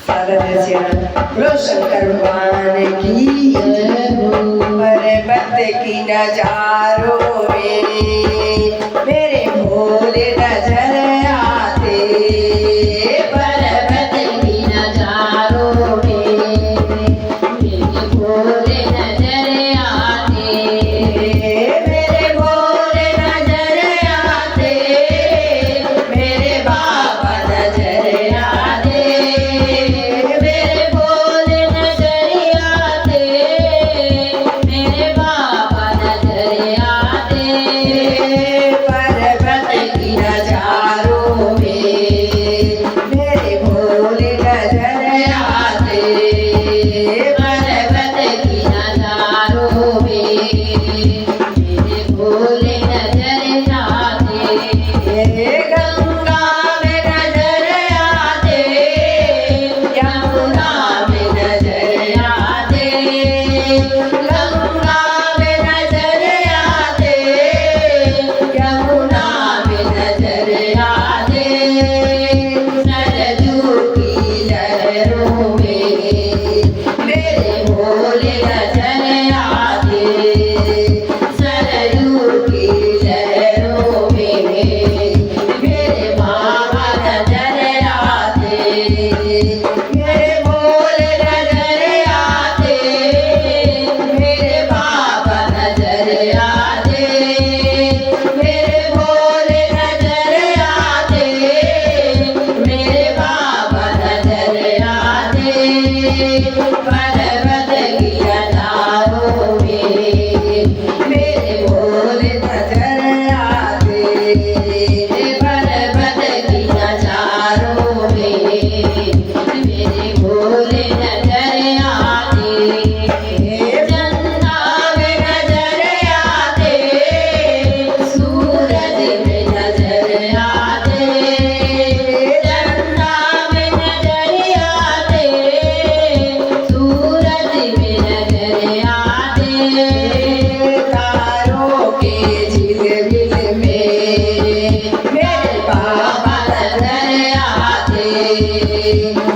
बोलो शंकर भगवान की पर्वत की नजारों में मेरे भोले नजर आते, पर्वत की नजारों में मेरे भोले नजर आते, मेरे भोले नजर आते, मेरे बाबा नजर आते, मेरे भोले नजर आते, मेरे बाबा नजर आते। पर्वत की नजारों में मेरे भोले नजर आते, पर्वत की नजारों में मेरे भोले नजर आते, गंगा में नजर आते, यमुना में नजर आते, गंगा में नजर आते, यमुना में नजर आते, सरजू की लहरों में मेरे भोले नजर आते, सरजू की लहरों में मेरे बाबा नजर आते, मेरे भोले नजर आते, मेरे बाबा नजर आते, मेरे भोले नजर आते, मेरे बाबा नजर आते। पर्वत की नजारों में मेरे भोले नजर आते, पर्वत की नजारों में मेरे भोले नजर आते, चंदा में नजर आते, सूरज में नजर आते, चंदा में नजर आते, सूरज में नजर आते, तारों के झिलमिल में मेरे बाबा नजर आते,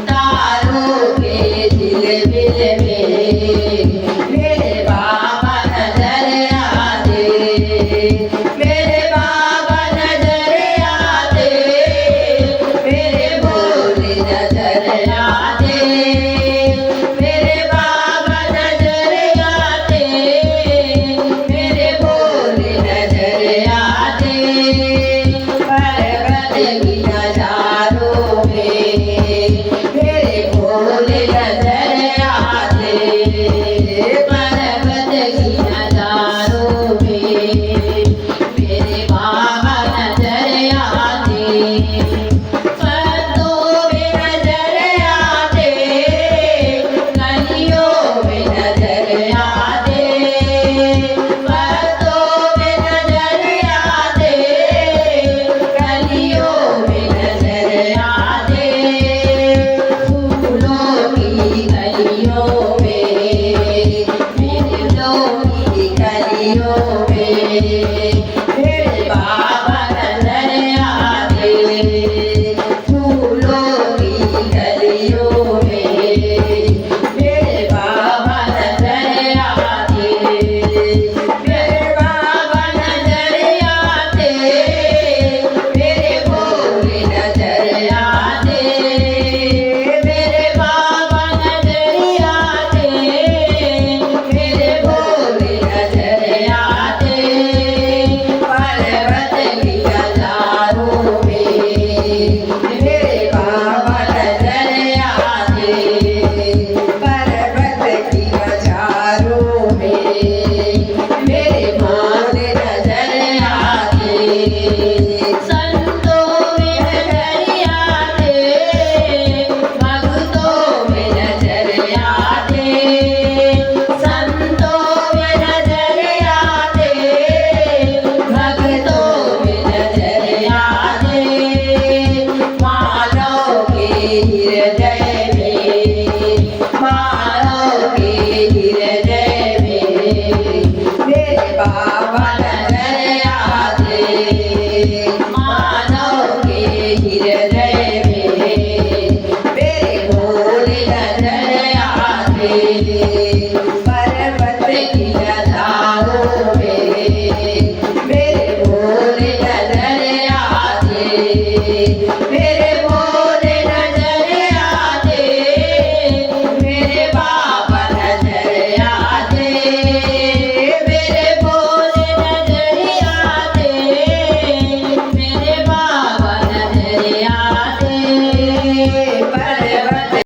तारों के झिलमिल में मेरे बाबा नजर आते, मेरे बाबा नजर आते, मेरे भोले नजर आते, मेरे बाबा नजर आते, मेरे भोले नजर आते। पर्वत की नजारों में मेरे भोले नजर आते, पर्वत की नजारों में आवे पर्वत की लताओं में मेरे भोले नजर आते